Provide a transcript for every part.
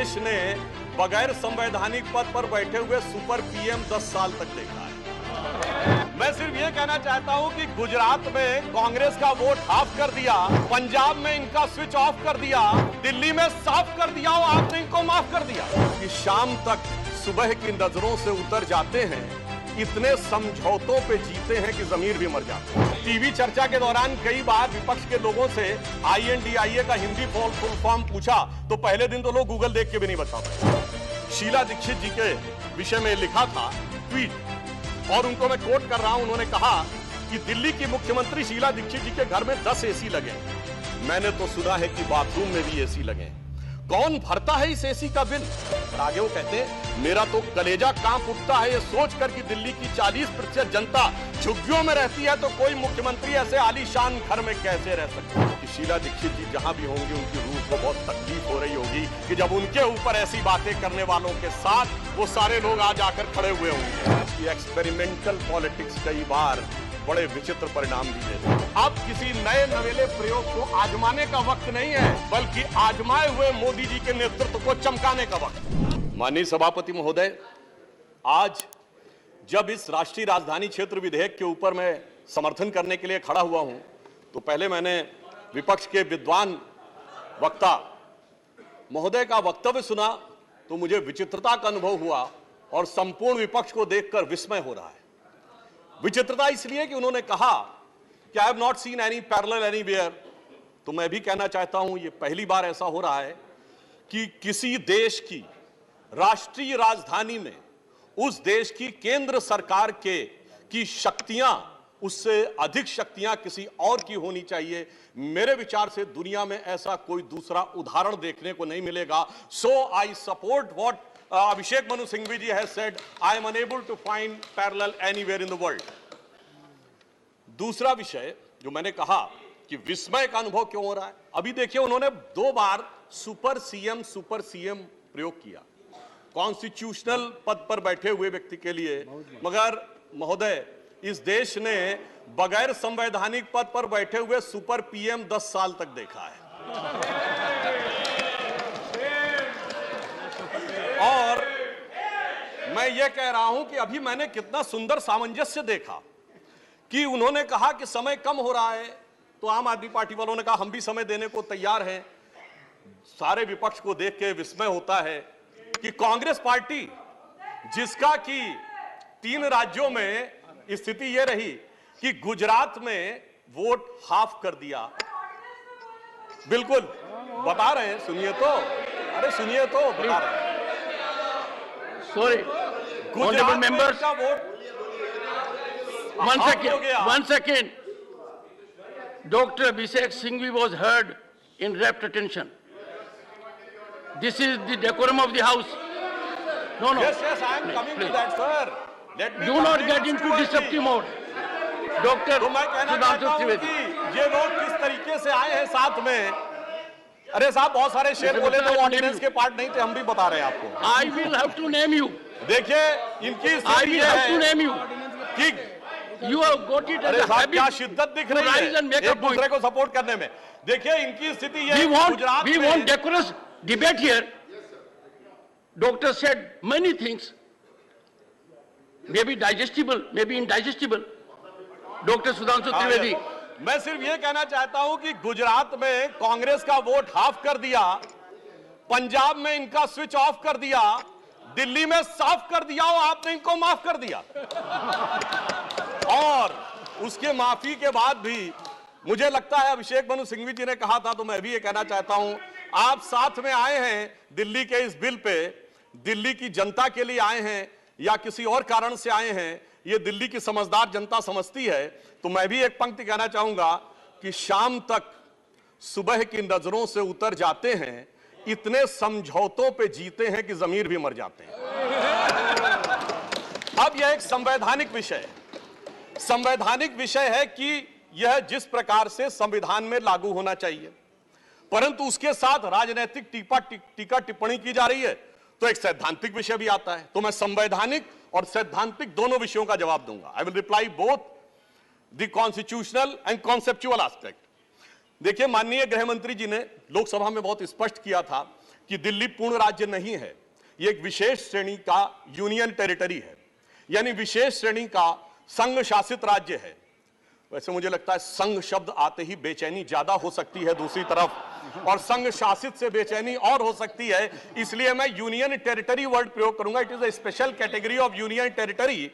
देश ने बगैर संवैधानिक पद पर बैठे हुए सुपर पीएम 10 साल तक देखा है। मैं सिर्फ ये कहना चाहता हूं कि गुजरात में कांग्रेस का वोट हाफ कर दिया, पंजाब में इनका स्विच ऑफ कर दिया, दिल्ली में साफ कर दिया और आपने इनको माफ कर दिया कि शाम तक सुबह की नजरों से उतर जाते हैं, इतने समझौतों पे जीते हैं कि जमीर भी मर जाते हैं। टीवी चर्चा के दौरान कई बार विपक्ष के लोगों से INDIA का हिंदी फुल फॉर्म पूछा तो पहले दिन तो लोग गूगल देख के भी नहीं बता पाए। शीला दीक्षित जी के विषय में लिखा था ट्वीट, और उनको मैं कोट कर रहा हूं, उन्होंने कहा कि दिल्ली की मुख्यमंत्री शीला दीक्षित जी के घर में 10 एसी लगे, मैंने तो सुना है कि बाथरूम में भी एसी लगे, कौन भरता है इस एसी का बिल? आगे वो कहते हैं मेरा तो कलेजा कांप उठता है ये सोचकर कि दिल्ली की 40% जनता झुग्गियों में रहती है तो कोई मुख्यमंत्री ऐसे आलीशान घर में कैसे रह सकता है। कि शीला दीक्षित जी जहां भी होंगी उनकी रूह को बहुत तकलीफ हो रही होगी कि जब उनके ऊपर ऐसी बातें करने वालों के साथ वो सारे लोग आज आकर खड़े हुए होंगे। एक्सपेरिमेंटल पॉलिटिक्स कई बार बड़े विचित्र परिणाम भी देते हैं। अब किसी नए नवेले प्रयोग को आजमाने का वक्त नहीं है, बल्कि आजमाए हुए मोदी जी के नेतृत्व को चमकाने का वक्त। माननीय सभापति महोदय, आज जब इस राष्ट्रीय राजधानी क्षेत्र विधेयक के ऊपर मैं समर्थन करने के लिए खड़ा हुआ हूं, तो पहले मैंने विपक्ष के विद्वान वक्ता महोदय का वक्तव्य सुना तो मुझे विचित्रता का अनुभव हुआ और संपूर्ण विपक्ष को देखकर विस्मय हो रहा है। विचित्रता इसलिए कि उन्होंने कहा कि I have not seen any parallel anywhere, तो मैं भी कहना चाहता हूं ये पहली बार ऐसा हो रहा है कि किसी देश की राष्ट्रीय राजधानी में उस देश की केंद्र सरकार की शक्तियां उससे अधिक शक्तियां किसी और की होनी चाहिए। मेरे विचार से दुनिया में ऐसा कोई दूसरा उदाहरण देखने को नहीं मिलेगा। So I support what Abhishek Manu Singhvi ji has said, I am unable to find parallel anywhere in the world. दूसरा विषय जो मैंने कहा कि विस्मय का अनुभव क्यों हो रहा है, अभी देखिए उन्होंने 2 बार सुपर सीएम प्रयोग किया कॉन्स्टिट्यूशनल पद पर बैठे हुए व्यक्ति के लिए, मगर महोदय इस देश ने बगैर संवैधानिक पद पर बैठे हुए सुपर पीएम 10 साल तक देखा है। और मैं ये कह रहा हूं कि अभी मैंने कितना सुंदर सामंजस्य देखा कि उन्होंने कहा कि समय कम हो रहा है, तो आम आदमी पार्टी वालों ने कहा हम भी समय देने को तैयार हैं। सारे विपक्ष को देख के विस्मय होता है कि कांग्रेस पार्टी जिसका कि 3 राज्यों में स्थिति यह रही कि गुजरात में वोट हाफ कर दिया, बिल्कुल बता रहे हैं, सुनिए तो, अरे सुनिए तो, बता रहे हैं। Sorry, honorable members. One second. Dr. Abhishek Singhvi was heard in rapt attention. This is the decorum of the house. No. Yes, I am coming to that, sir. Let me do not get into disruptive mode. Dr. तो मैं कहना चाहता हूं कि ये लोग किस तरीके से आए हैं साथ में। अरे साहब बहुत सारे शेर बोले तो ऑर्डिनेंस के पार्ट नहीं थे, हम भी बता रहे हैं आपको। I will have to name you. देखिए इनकी I will have to name you. कि you have got it as a habit. क्या शिद्दत दिख रही है एक दूसरे को सपोर्ट करने में। देखिए इनकी स्थिति ये we want decorous debate here. Doctor said many things, maybe digestible, maybe indigestible. Dr. Sudhanshu Trivedi. मैं सिर्फ ये कहना चाहता हूं कि गुजरात में कांग्रेस का वोट हाफ कर दिया, पंजाब में इनका स्विच ऑफ कर दिया, दिल्ली में साफ कर दिया और आपने इनको माफ कर दिया। और उसके माफी के बाद भी मुझे लगता है अभिषेक मनु सिंघवी जी ने कहा था, तो मैं भी ये कहना चाहता हूं आप साथ में आए हैं दिल्ली के इस बिल पे, दिल्ली की जनता के लिए आए हैं या किसी और कारण से आए हैं, ये दिल्ली की समझदार जनता समझती है। तो मैं भी एक पंक्ति कहना चाहूंगा कि शाम तक सुबह की नजरों से उतर जाते हैं, इतने समझौतों पे जीते हैं कि जमीर भी मर जाते हैं। अब यह एक संवैधानिक विषय है कि यह जिस प्रकार से संविधान में लागू होना चाहिए, परंतु उसके साथ राजनीतिक टीका टिप्पणी की जा रही है, तो एक सैद्धांतिक विषय भी आता है। तो मैं संवैधानिक और सैद्धांतिक दोनों विषयों का जवाब दूंगा। I will reply both the constitutional and conceptual aspect. देखिए माननीय गृह मंत्री जी ने लोकसभा में बहुत स्पष्ट किया था कि दिल्ली पूर्ण राज्य नहीं है, ये एक विशेष श्रेणी का यूनियन टेरिटरी है, यानी विशेष श्रेणी का संघ शासित राज्य है। वैसे मुझे लगता है संघ शब्द आते ही बेचैनी ज्यादा हो सकती है दूसरी तरफ, और संघ शासित से बेचैनी और हो सकती है, इसलिए मैं यूनियन टेरिटरी वर्ड प्रयोग करूंगा। It is a special category of union territory.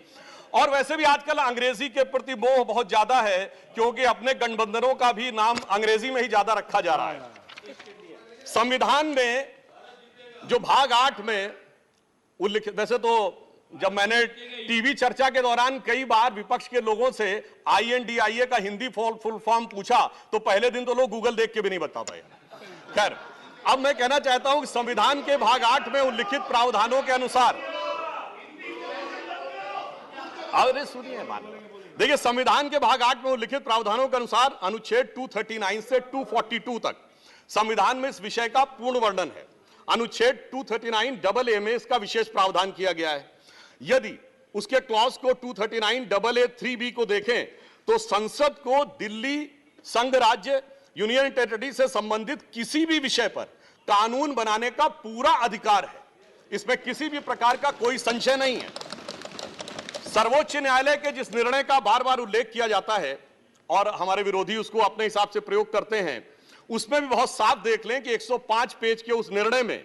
और वैसे भी आजकल अंग्रेजी के प्रति मोह बहुत ज्यादा है, क्योंकि अपने गठबंधनों का भी नाम अंग्रेजी में ही ज्यादा रखा जा रहा है। संविधान में जो भाग 8 में उल्लिखित, वैसे तो जब मैंने टीवी चर्चा के दौरान कई बार विपक्ष के लोगों से INDIA का हिंदी फुल फॉर्म पूछा, तो पहले दिन तो लोग गूगल देख के भी नहीं बता पाए। खैर, अब मैं कहना चाहता हूं कि संविधान के भाग 8 में उल्लिखित प्रावधानों के अनुसार, अरे सुनिए बात, देखिए संविधान के भाग 8 में उल्लिखित प्रावधानों के अनुसार अनुच्छेद 239 से 242 तक संविधान में इस विषय का पूर्ण वर्णन है। अनुच्छेद 239AA में इसका विशेष प्रावधान किया गया है। यदि उसके क्लॉज को 239AA3B को देखें तो संसद को दिल्ली संघ राज्य यूनियन टेरिटरी से संबंधित किसी भी विषय पर कानून बनाने का पूरा अधिकार है। इसमें किसी भी प्रकार का कोई संशय नहीं है। सर्वोच्च न्यायालय के जिस निर्णय का बार बार उल्लेख किया जाता है और हमारे विरोधी उसको अपने हिसाब से प्रयोग करते हैं, उसमें भी बहुत साफ देख लें कि 105 पेज के उस निर्णय में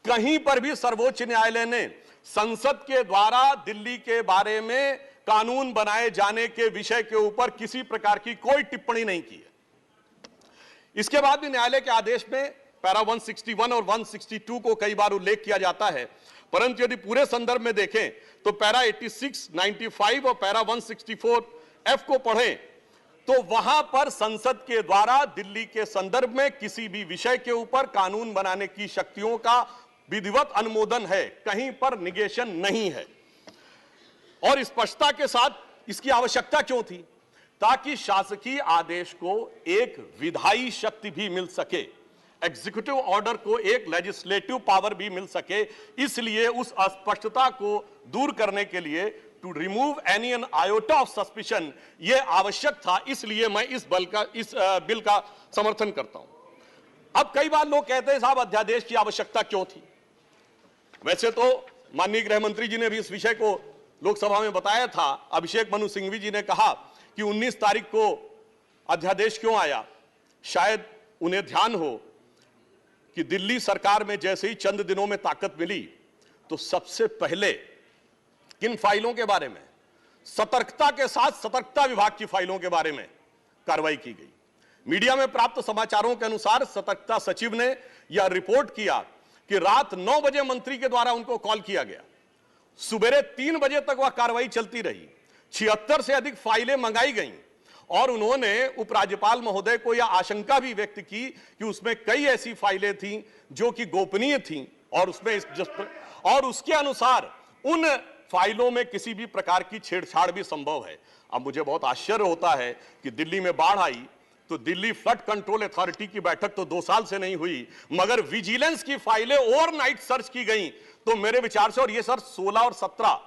कहीं पर भी सर्वोच्च न्यायालय ने संसद के द्वारा दिल्ली के बारे में कानून बनाए जाने के विषय के ऊपर किसी प्रकार की कोई टिप्पणी नहीं की है। इसके बाद भी न्यायालय के आदेश में पैरा 161 और 162 को कई बार उल्लेख किया जाता है, परंतु यदि पूरे संदर्भ में देखें तो पैरा 86, 95 और पैरा 164F को पढ़ें तो वहां पर संसद के द्वारा दिल्ली के संदर्भ में किसी भी विषय के ऊपर कानून बनाने की शक्तियों का विधिवत अनुमोदन है, कहीं पर निगेशन नहीं है। और स्पष्टता के साथ इसकी आवश्यकता क्यों थी? ताकि शासकीय आदेश को एक विधायी शक्ति भी मिल सके, एग्जीक्यूटिव ऑर्डर को एक लेजिस्लेटिव पावर भी मिल सके। इसलिए उस अस्पष्टता को दूर करने के लिए, to remove any an iota of suspicion, यह आवश्यक था। इसलिए मैं इस बिल का समर्थन करता हूं। अब कई बार लोग कहते हैं साहब अध्यादेश की आवश्यकता क्यों थी? वैसे तो माननीय गृह मंत्री जी ने भी इस विषय को लोकसभा में बताया था। अभिषेक मनु सिंघवी जी ने कहा कि 19 तारीख को अध्यादेश क्यों आया। शायद उन्हें ध्यान हो कि दिल्ली सरकार में जैसे ही चंद दिनों में ताकत मिली तो सबसे पहले किन फाइलों के बारे में, सतर्कता के साथ सतर्कता विभाग की फाइलों के बारे में कार्रवाई की गई। मीडिया में प्राप्त समाचारों के अनुसार सतर्कता सचिव ने यह रिपोर्ट किया कि रात 9 बजे मंत्री के द्वारा उनको कॉल किया गया, सुबह 3 बजे तक वह कार्रवाई चलती रही, 76 से अधिक फाइलें मंगाई गईं और उन्होंने उपराज्यपाल महोदय को यह आशंका भी व्यक्त की कि उसमें कई ऐसी फाइलें थीं जो कि गोपनीय थीं और उसके अनुसार उन फाइलों में किसी भी प्रकार की छेड़छाड़ भी संभव है। अब मुझे बहुत आश्चर्य होता है कि दिल्ली में बाढ़ आई तो दिल्ली फ्लड कंट्रोल अथॉरिटी की बैठक तो 2 साल से नहीं हुई, मगर विजिलेंस की फाइलें ओवरनाइट सर्च की गई। तो मेरे विचार से, और ये सर 16 और 17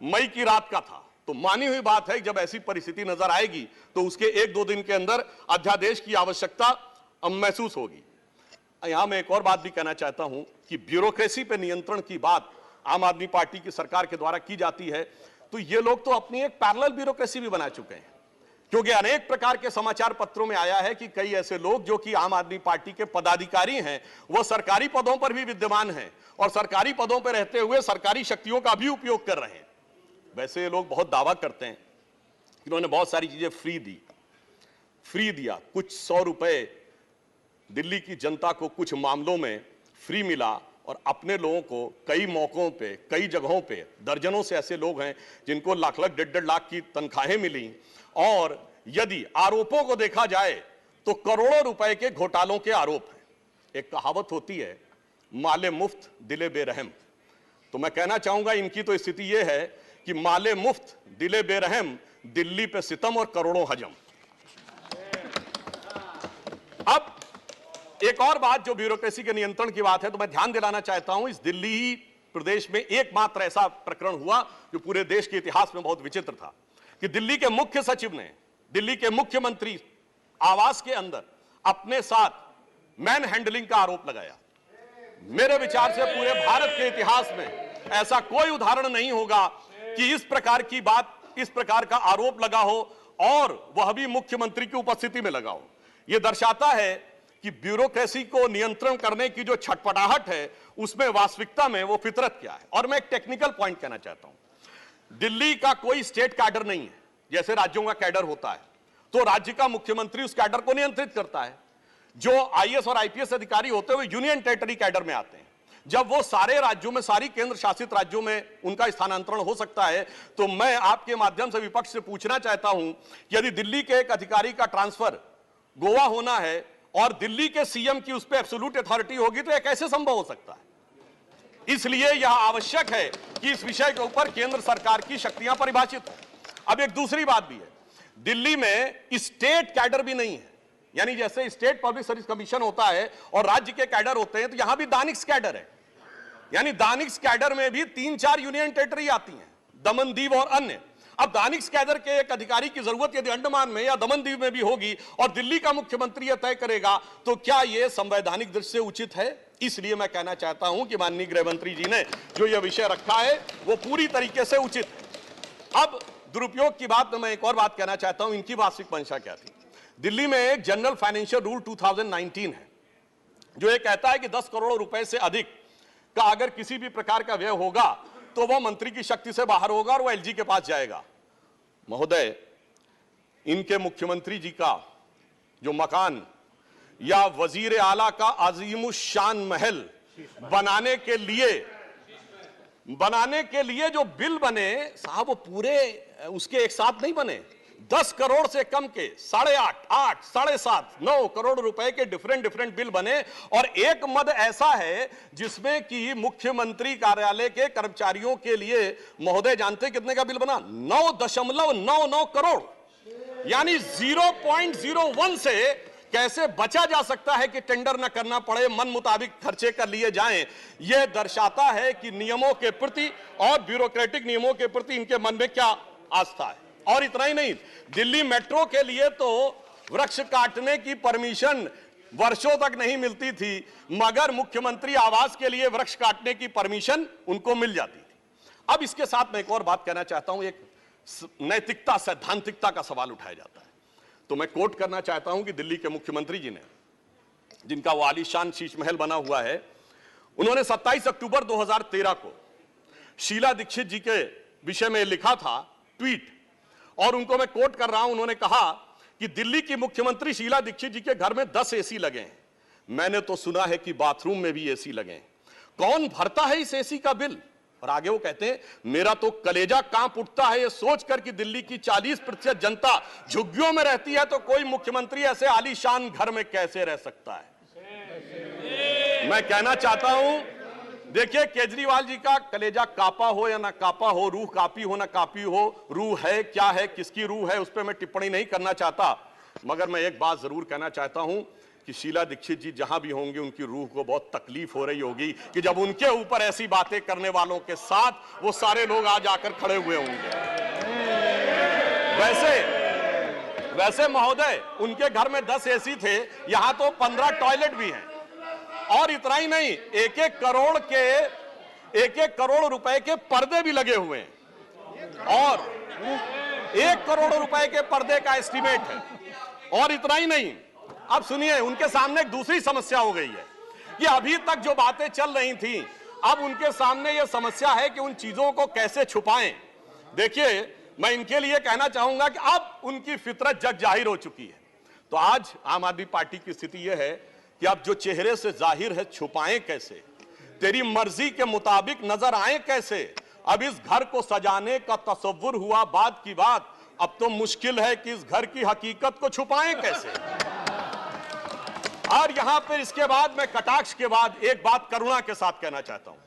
मई की रात का था, तो मानी हुई बात है जब ऐसी परिस्थिति नजर आएगी तो उसके 1-2 दिन के अंदर अध्यादेश की आवश्यकता महसूस होगी। यहां मैं एक और बात भी कहना चाहता हूं कि ब्यूरोक्रेसी पर नियंत्रण की बात आम आदमी पार्टी की सरकार के द्वारा की जाती है, तो ये लोग तो अपनी एक पैरेलल ब्यूरोक्रेसी भी बना चुके हैं, क्योंकि अनेक प्रकार के समाचार पत्रों में आया है कि कई ऐसे लोग जो कि आम आदमी पार्टी के पदाधिकारी हैं, वो सरकारी पदों पर भी विद्यमान हैं और सरकारी पदों पर रहते हुए सरकारी शक्तियों का भी उपयोग कर रहे हैं। वैसे ये लोग बहुत दावा करते हैं कि उन्होंने बहुत सारी चीजें फ्री दिया, कुछ 100 रुपए दिल्ली की जनता को कुछ मामलों में फ्री मिला और अपने लोगों को कई मौकों पे, कई जगहों पे, दर्जनों से ऐसे लोग हैं जिनको लाख लाख 1.5 लाख की तनख्वाहें मिली। और यदि आरोपों को देखा जाए तो करोड़ों रुपए के घोटालों के आरोप हैं। एक कहावत होती है, माले मुफ्त दिले बेरहम। तो मैं कहना चाहूंगा इनकी तो स्थिति यह है कि माले मुफ्त दिले बेरहम, दिल्ली पे सितम और करोड़ों हजम। अब एक और बात जो ब्यूरोक्रेसी के नियंत्रण की बात है, तो मैं ध्यान दिलाना चाहता हूं, इस दिल्ली प्रदेश में एकमात्र ऐसा प्रकरण हुआ जो पूरे देश के इतिहास में बहुत विचित्र था कि दिल्ली के मुख्य सचिव ने दिल्ली के मुख्यमंत्री आवास के अंदर अपने साथ मैन हैंडलिंग का आरोप लगाया। मेरे विचार से पूरे भारत के इतिहास में ऐसा कोई उदाहरण नहीं होगा कि इस प्रकार की बात, इस प्रकार का आरोप लगा हो और वह भी मुख्यमंत्री की उपस्थिति में लगा हो। यह दर्शाता है कि ब्यूरोक्रेसी को नियंत्रण करने की जो छटपटाहट है उसमें वास्तविकता में वो फितरत क्या है। और मैं एक टेक्निकल पॉइंट कहना चाहता हूं, दिल्ली का कोई स्टेट कैडर नहीं है। जैसे राज्यों का कैडर होता है तो राज्य का मुख्यमंत्री उस कैडर को नियंत्रित करता है। जो आईएएस और आईपीएस अधिकारी होते हुए यूनियन टेरिटरी कैडर में आते हैं, जब वो सारे राज्यों में, सारी केंद्र शासित राज्यों में उनका स्थानांतरण हो सकता है, तो मैं आपके माध्यम से विपक्ष से पूछना चाहता हूं कि यदि दिल्ली के एक अधिकारी का ट्रांसफर गोवा होना है और दिल्ली के सीएम की उस पर एब्सोल्यूट अथॉरिटी होगी तो यह कैसे संभव हो सकता है। इसलिए यह आवश्यक है कि इस विषय के ऊपर केंद्र सरकार की शक्तियां परिभाषित हो। अब एक दूसरी बात भी है, दिल्ली में स्टेट कैडर भी नहीं है। यानी जैसे स्टेट पब्लिक सर्विस कमीशन होता है और राज्य के कैडर होते हैं, तो यहां भी दानिक्स कैडर है। यानी दानिक्स कैडर में भी 3-4 यूनियन टेरिटरी आती हैं, दमन दीव और अन्य। अब दानिक्स कैडर के एक अधिकारी की जरूरत यदि अंडमान में या दमन दीव में भी होगी और दिल्ली का मुख्यमंत्री यह तय करेगा, तो क्या यह संवैधानिक दृष्टि से उचित है? इसलिए मैं कहना चाहता हूं कि माननीय गृह मंत्री जी ने जो यह विषय रखा है वो पूरी तरीके से उचित है। अब दुरुपयोग की बात में मैं एक और बात कहना चाहता हूं, इनकी वास्तविक मंशा क्या थी। दिल्ली में एक जनरल फाइनेंशियल रूल 2019 है जो ये कहता है कि 10 करोड़ रुपए से अधिक का अगर किसी भी प्रकार का व्यय होगा तो वह मंत्री की शक्ति से बाहर होगा और वह एलजी के पास जाएगा। महोदय, इनके मुख्यमंत्री जी का जो मकान या वजीर आला का अजीमुशान महल बनाने के लिए जो बिल बने साहब, वो पूरे उसके एक साथ नहीं बने। 10 करोड़ से कम के 8.5, 8, 7.5, 9 करोड़ रुपए के डिफरेंट बिल बने। और एक मद ऐसा है जिसमें कि मुख्यमंत्री कार्यालय के कर्मचारियों के लिए, महोदय जानते कितने का बिल बना? 9.99 करोड़। यानी 0.01 से कैसे बचा जा सकता है कि टेंडर न करना पड़े, मन मुताबिक खर्चे कर लिए जाएं। यह दर्शाता है कि नियमों के प्रति और ब्यूरोक्रेटिक नियमों के प्रति इनके मन में क्या आस्था है। और इतना ही नहीं, दिल्ली मेट्रो के लिए तो वृक्ष काटने की परमिशन वर्षों तक नहीं मिलती थी, मगर मुख्यमंत्री आवास के लिए वृक्ष काटने की परमिशन उनको मिल जाती थी। अब इसके साथ मैं एक और बात कहना चाहता हूं, एक नैतिकता, सैद्धांतिकता का सवाल उठाया जाता है। तो मैं कोट करना चाहता हूं कि दिल्ली के मुख्यमंत्री जी ने, जिनका वो आलीशान शीश महल बना हुआ है, उन्होंने 27 अक्टूबर 2013 को शीला दीक्षित जी के विषय में लिखा था ट्वीट, और उनको मैं कोट कर रहा हूं। उन्होंने कहा कि दिल्ली की मुख्यमंत्री शीला दीक्षित जी के घर में 10 एसी लगे हैं। मैंने तो सुना है कि बाथरूम में भी एसी लगे हैं। कौन भरता है इस एसी का बिल? और आगे वो कहते हैं, मेरा तो कलेजा कांप उठता है ये सोचकर कि दिल्ली की 40% जनता झुग्गियों में रहती है, तो कोई मुख्यमंत्री ऐसे आलीशान घर में कैसे रह सकता है। मैं कहना चाहता हूं, देखिए, केजरीवाल जी का कलेजा कापा हो या ना कापा हो, रूह कापी हो ना कापी हो, रूह है क्या है, किसकी रूह है, उस पर मैं टिप्पणी नहीं करना चाहता। मगर मैं एक बात जरूर कहना चाहता हूं कि शीला दीक्षित जी जहां भी होंगे उनकी रूह को बहुत तकलीफ हो रही होगी कि जब उनके ऊपर ऐसी बातें करने वालों के साथ वो सारे लोग आज आकर खड़े हुए होंगे। वैसे महोदय, उनके घर में 10 एसी थे, यहां तो 15 टॉयलेट भी हैं। और इतना ही नहीं, 1-1 करोड़ रुपए के पर्दे भी लगे हुए हैं, और 1 करोड़ रुपए के पर्दे का एस्टीमेट है। और इतना ही नहीं, अब सुनिए, उनके सामने एक दूसरी समस्या हो गई है कि अभी तक जो बातें चल रही थी, अब उनके सामने यह समस्या है कि उन चीजों को कैसे छुपाएं। देखिए, मैं इनके लिए कहना चाहूंगा कि अब उनकी फितरत जग जाहिर हो चुकी है। तो आज आम आदमी पार्टी की स्थिति यह है कि अब जो चेहरे से जाहिर है छुपाएं कैसे, तेरी मर्जी के मुताबिक नजर आए कैसे। अब इस घर को सजाने का तसव्वुर हुआ बात की बात, अब तो मुश्किल है कि इस घर की हकीकत को छुपाएं कैसे। और यहां पर इसके बाद मैं कटाक्ष के बाद एक बात करुणा के साथ कहना चाहता हूं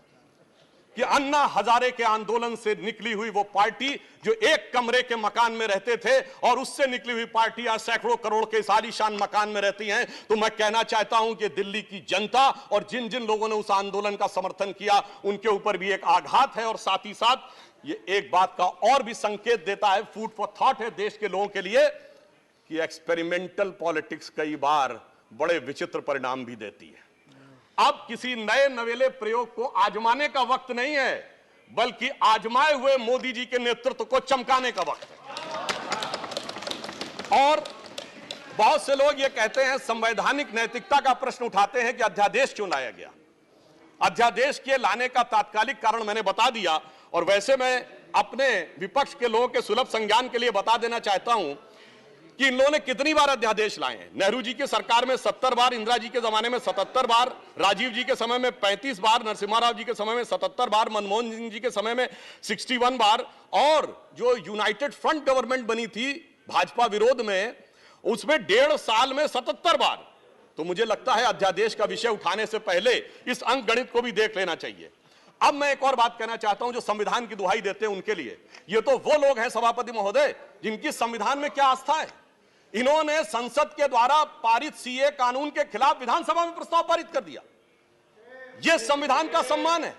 कि अन्ना हजारे के आंदोलन से निकली हुई वो पार्टी जो एक कमरे के मकान में रहते थे, और उससे निकली हुई पार्टी आज सैकड़ों करोड़ के आलीशान मकान में रहती हैं। तो मैं कहना चाहता हूं कि दिल्ली की जनता और जिन जिन लोगों ने उस आंदोलन का समर्थन किया, उनके ऊपर भी एक आघात है। और साथ ही साथ ये एक बात का और भी संकेत देता है, फूड फॉर थॉट है देश के लोगों के लिए, कि एक्सपेरिमेंटल पॉलिटिक्स कई बार बड़े विचित्र परिणाम भी देती है। अब किसी नए नवेले प्रयोग को आजमाने का वक्त नहीं है, बल्कि आजमाए हुए मोदी जी के नेतृत्व को चमकाने का वक्त है। और बहुत से लोग ये कहते हैं, संवैधानिक नैतिकता का प्रश्न उठाते हैं कि अध्यादेश क्यों लाया गया। अध्यादेश के लाने का तात्कालिक कारण मैंने बता दिया, और वैसे मैं अपने विपक्ष के लोगों के सुलभ संज्ञान के लिए बता देना चाहता हूं कि इन लोगों ने कितनी बार अध्यादेश लाए हैं। नेहरू जी की सरकार में 70 बार, इंदिरा जी के जमाने में 77 बार, राजीव जी के समय में 35 बार, नरसिम्हा राव जी के समय में 77 बार, मनमोहन सिंह जी के समय में 61 बार, और जो यूनाइटेड फ्रंट गवर्नमेंट बनी थी भाजपा विरोध में, उसमें 1.5 साल में 77 बार। तो मुझे लगता है अध्यादेश का विषय उठाने से पहले इस अंक गणित को भी देख लेना चाहिए। अब मैं एक और बात कहना चाहता हूं, जो संविधान की दुहाई देते हैं उनके लिए। ये तो वो लोग हैं सभापति महोदय जिनकी संविधान में क्या आस्था है। इन्होंने संसद के द्वारा पारित सीए कानून के खिलाफ विधानसभा में प्रस्ताव पारित कर दिया। यह संविधान का सम्मान है।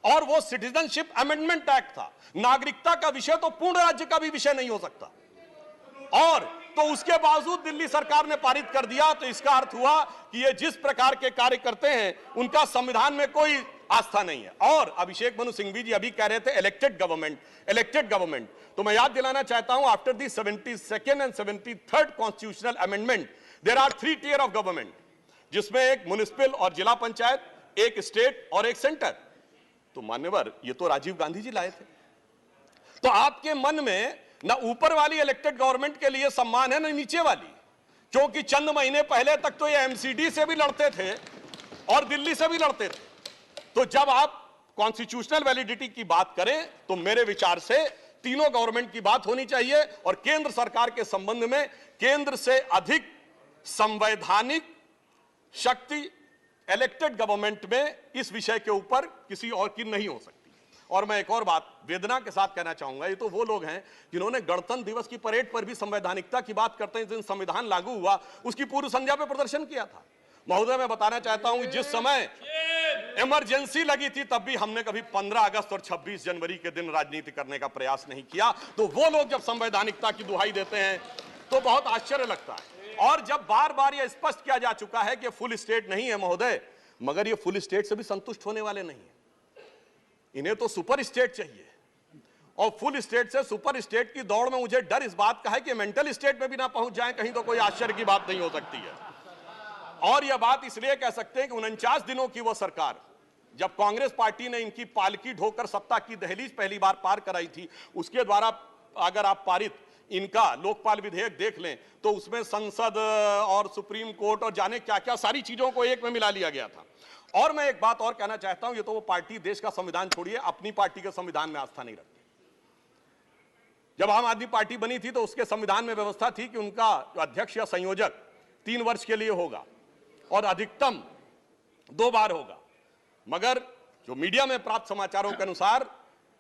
और वो सिटीजनशिप अमेंडमेंट एक्ट था। नागरिकता का विषय तो पूर्ण राज्य का भी विषय नहीं हो सकता, और तो उसके बावजूद दिल्ली सरकार ने पारित कर दिया। तो इसका अर्थ हुआ कि ये जिस प्रकार के कार्य करते हैं उनका संविधान में कोई आस्था नहीं है। और अभिषेक मनु सिंघवी जी अभी कह रहे थे इलेक्टेड गवर्नमेंट, तो मैं याद दिलाना चाहता हूं, after the 72nd and 73rd constitutional amendment there are 3 tier of government, जिसमें एक म्युनिसिपल और जिला पंचायत, एक स्टेट और एक सेंटर। तो मान्यवर, ये तो राजीव गांधी जी लाए थे। तो आपके मन में ना ऊपर वाली इलेक्टेड गवर्नमेंट के लिए सम्मान है, ना नीचे वाली, क्योंकि चंद महीने पहले तक तो ये एमसीडी से भी लड़ते थे और दिल्ली से भी लड़ते थे। तो जब आप कॉन्स्टिट्यूशनल वैलिडिटी की बात करें तो मेरे विचार से तीनों गवर्नमेंट की बात होनी चाहिए, और केंद्र सरकार के संबंध में केंद्र से अधिक संवैधानिक शक्ति इलेक्टेड गवर्नमेंट में इस विषय के ऊपर किसी और की नहीं हो सकती। और मैं एक और बात वेदना के साथ कहना चाहूंगा, ये तो वो लोग हैं जिन्होंने गणतंत्र दिवस की परेड पर भी संवैधानिकता की बात करते हैं, जिस दिन संविधान लागू हुआ उसकी पूर्व संध्या पे प्रदर्शन किया था। महोदय, मैं बताना चाहता हूं कि जिस समय इमरजेंसी लगी थी तब भी हमने कभी 15 अगस्त और 26 जनवरी के दिन राजनीति करने का प्रयास नहीं किया। तो वो लोग जब संवैधानिकता की दुहाई देते हैं तो बहुत आश्चर्य लगता है। और जब बार बार यह स्पष्ट किया जा चुका है कि फुल स्टेट नहीं है महोदय, मगर ये फुल स्टेट से भी संतुष्ट होने वाले नहीं है। इन्हें तो सुपर स्टेट चाहिए, और फुल स्टेट से सुपर स्टेट की दौड़ में मुझे डर इस बात का है कि मेंटल स्टेट में भी ना पहुंच जाएं कहीं, तो कोई आश्चर्य की बात नहीं हो सकती है। और यह बात इसलिए कह सकते हैं कि 49 दिनों की वो सरकार, जब कांग्रेस पार्टी ने इनकी पालकी ढोकर सत्ता की दहलीज पहली बार पार कराई थी, उसके द्वारा अगर आप पारित इनका लोकपाल विधेयक देख लें तो उसमें संसद और सुप्रीम कोर्ट और जाने क्या क्या सारी चीजों को एक में मिला लिया गया था। और मैं एक बात और कहना चाहता हूं, ये तो वो पार्टी देश का संविधान छोड़िए, अपनी पार्टी के संविधान में आस्था नहीं रखती। जब आम आदमी पार्टी बनी थी तो उसके संविधान में व्यवस्था थी कि उनका अध्यक्ष या संयोजक 3 वर्ष के लिए होगा और अधिकतम 2 बार होगा। मगर जो मीडिया में प्राप्त समाचारों के अनुसार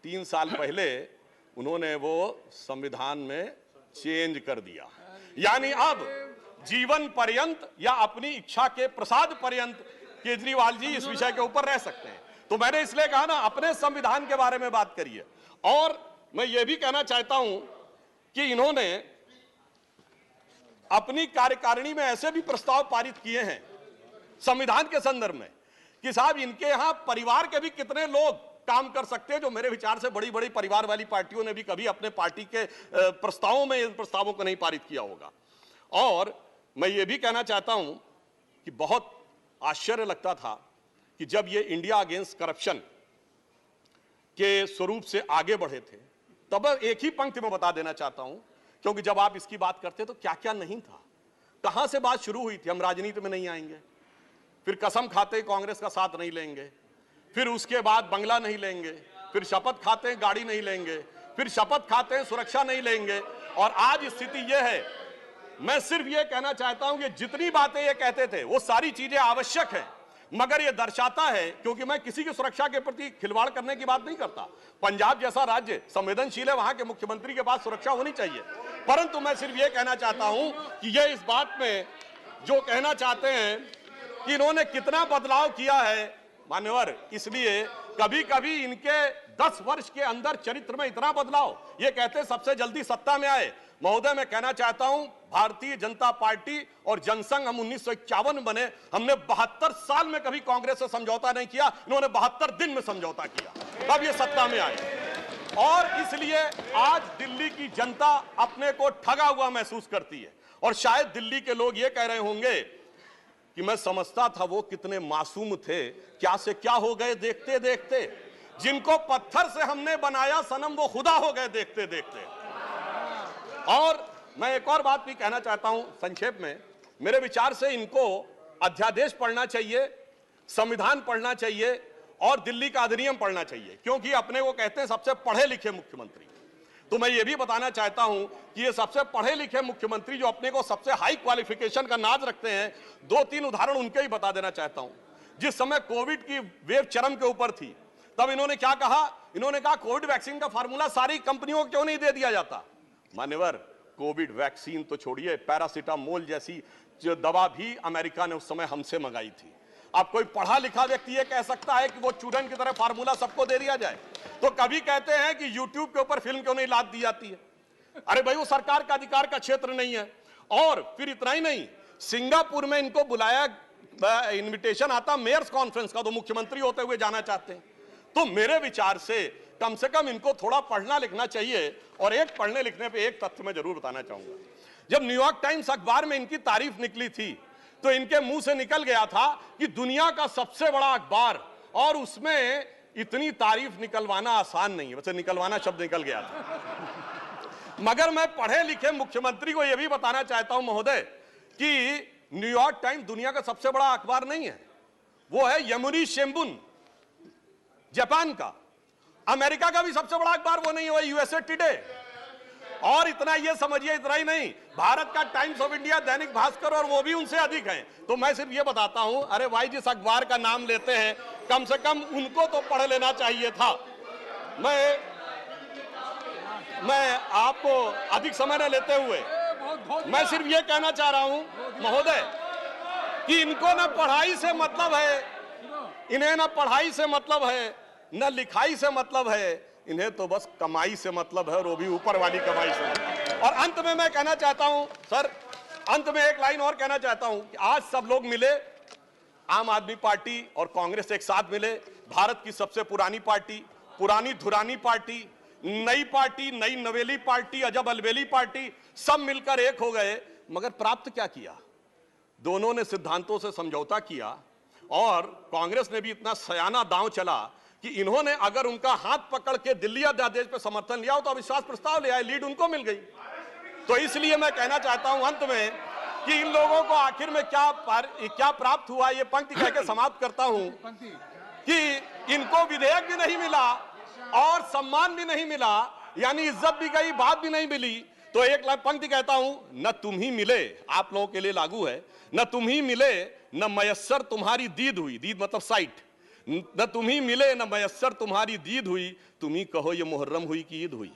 3 साल पहले उन्होंने वो संविधान में चेंज कर दिया, यानी अब जीवन पर्यंत या अपनी इच्छा के प्रसाद पर्यंत केजरीवाल जी इस विषय के ऊपर रह सकते हैं। तो मैंने इसलिए कहा ना, अपने संविधान के बारे में बात करिए। और मैं ये भी कहना चाहता हूं कि इन्होंने अपनी कार्यकारिणी में ऐसे भी प्रस्ताव पारित किए हैं संविधान के संदर्भ में कि साहब इनके यहां परिवार के भी कितने लोग काम कर सकते हैं, जो मेरे विचार से बड़ी बड़ी परिवार वाली पार्टियों ने भी कभी अपने पार्टी के प्रस्तावों में इन प्रस्तावों को नहीं पारित किया होगा। और मैं ये भी कहना चाहता हूं कि बहुत आश्चर्य लगता था कि जब ये इंडिया अगेंस्ट करप्शन के स्वरूप से आगे बढ़े थे, तब एक ही पंक्ति में बता देना चाहता हूं, क्योंकि जब आप इसकी बात करते तो क्या क्या नहीं था, कहां से बात शुरू हुई थी। हम राजनीति में नहीं आएंगे, फिर कसम खाते कांग्रेस का साथ नहीं लेंगे, फिर उसके बाद बंगला नहीं लेंगे, फिर शपथ खाते गाड़ी नहीं लेंगे, फिर शपथ खाते सुरक्षा नहीं लेंगे, और आज स्थिति यह है। मैं सिर्फ यह कहना चाहता हूं कि जितनी बातें ये कहते थे वो सारी चीजें आवश्यक हैं, मगर यह दर्शाता है, क्योंकि मैं किसी की सुरक्षा के प्रति खिलवाड़ करने की बात नहीं करता। पंजाब जैसा राज्य संवेदनशील है, वहां के मुख्यमंत्री के पास सुरक्षा होनी चाहिए। परंतु मैं सिर्फ यह कहना चाहता हूं कि यह इस बात में जो कहना चाहते हैं कि इन्होंने कितना बदलाव किया है मान्यवर, इसलिए कभी कभी इनके 10 वर्ष के अंदर चरित्र में इतना बदलाव, ये कहते सबसे जल्दी सत्ता में आए, महोदय मैं कहना चाहता हूं, भारतीय जनता पार्टी और जनसंघ, हम 1951 में बने, हमने 72 साल में कभी कांग्रेस से समझौता नहीं किया, इन्होंने 72 दिन में समझौता किया, तब ये सत्ता में आए। और इसलिए आज दिल्ली की जनता अपने को ठगा हुआ महसूस करती है। और शायद दिल्ली के लोग ये कह रहे होंगे कि मैं समझता था वो कितने मासूम थे, क्या से क्या हो गए देखते देखते। जिनको पत्थर से हमने बनाया सनम, वो खुदा हो गए देखते देखते। और मैं एक और बात भी कहना चाहता हूं संक्षेप में। मेरे विचार से इनको अध्यादेश पढ़ना चाहिए, संविधान पढ़ना चाहिए और दिल्ली का अधिनियम पढ़ना चाहिए, क्योंकि अपने को कहते हैं सबसे पढ़े लिखे मुख्यमंत्री। तो मैं ये भी बताना चाहता हूं कि ये सबसे पढ़े लिखे मुख्यमंत्री जो अपने को सबसे हाई क्वालिफिकेशन का नाज रखते हैं, 2-3 उदाहरण उनके ही बता देना चाहता हूं। जिस समय कोविड की वेव चरम के ऊपर थी, तब इन्होंने क्या कहा? इन्होंने कहा कोविड वैक्सीन का फार्मूला सारी कंपनियों को क्यों नहीं दे दिया जाता। मान्यवर, कोविड वैक्सीन तो छोड़िए, पैरासीटामोल जैसी जो दवा भी अमेरिका ने उस समय हमसे मंगाई थी। अब कोई पढ़ा लिखा व्यक्ति ये कह सकता है कि वो चूरन की तरह फार्मूला सबको दे दिया जाए? तो कभी कहते हैं कि यूट्यूब के ऊपर फिल्म क्यों नहीं लाद दी जाती है? अरे भाई, वो सरकार का अधिकार का क्षेत्र नहीं है। और फिर इतना ही नहीं, सिंगापुर में इनको बुलाया, इनविटेशन आता मेयर्स कॉन्फ्रेंस का, तो मुख्यमंत्री होते हुए जाना चाहते हैं। तो मेरे विचार से कम इनको थोड़ा पढ़ना लिखना चाहिए। और एक पढ़ने लिखने पे एक तथ्य मैं जरूर बताना चाहूंगा। जब न्यूयॉर्क टाइम्स अखबार में इनकी तारीफ निकली थी, तो इनके मुंह से निकल गया था कि दुनिया का सबसे बड़ा अखबार, और उसमें इतनी तारीफ निकलवाना आसान नहीं है। वैसे निकलवाना शब्द निकल गया था। मगर मैं पढ़े लिखे मुख्यमंत्री को यह भी बताना चाहता हूं महोदय कि न्यूयॉर्क टाइम्स दुनिया का सबसे बड़ा अखबार नहीं है, वो है यमुनी शिंबुन जापान का। अमेरिका का भी सबसे बड़ा अखबार वो नहीं है, वो यूएसए टुडे। और इतना ये समझिए, इतना ही नहीं, भारत का times of India, Dainik Bhaskar, और वो भी उनसे अधिक हैं। तो मैं सिर्फ ये बताता हूं, अरे भाई, जिस अखबार का नाम लेते हैं, कम से कम उनको तो पढ़ लेना चाहिए था। मैं आपको अधिक समय न लेते हुए मैं सिर्फ ये कहना चाह रहा हूं महोदय कि इनको ना पढ़ाई से मतलब है, इन्हें ना पढ़ाई से मतलब है, न लिखाई से मतलब है, इन्हें तो बस कमाई से मतलब है, और वो भी ऊपर वाली कमाई से। और अंत में मैं कहना चाहता हूं सर, अंत में एक लाइन और कहना चाहता हूं कि आज सब लोग मिले, आम आदमी पार्टी और कांग्रेस एक साथ मिले, भारत की सबसे पुरानी पार्टी, पुरानी धुरानी पार्टी, नई पार्टी, नई नवेली पार्टी, अजब अलबेली पार्टी, सब मिलकर एक हो गए। मगर प्राप्त क्या किया? दोनों ने सिद्धांतों से समझौता किया, और कांग्रेस ने भी इतना सयाना दांव चला कि इन्होंने अगर उनका हाथ पकड़ के दिल्ली अध्यादेश पर समर्थन लिया हो तो अविश्वास प्रस्ताव ले आए, लीड उनको मिल गई। तो इसलिए मैं कहना चाहता हूं अंत में कि इन लोगों को आखिर में क्या प्राप्त हुआ, ये पंक्ति कह के समाप्त करता हूं कि इनको विधेयक भी नहीं मिला और सम्मान भी नहीं मिला, यानी इज्जत भी गई, बात भी नहीं मिली। तो एक पंक्ति कहता हूं, न तुम ही मिले, आप लोगों के लिए लागू है, न तुम ही मिले न मयस्सर तुम्हारी दीद हुई, दीद मतलब साइट, न तुम ही मिले न मयस्सर तुम्हारी दीद हुई, तुम ही कहो ये मुहर्रम हुई कि ईद हुई।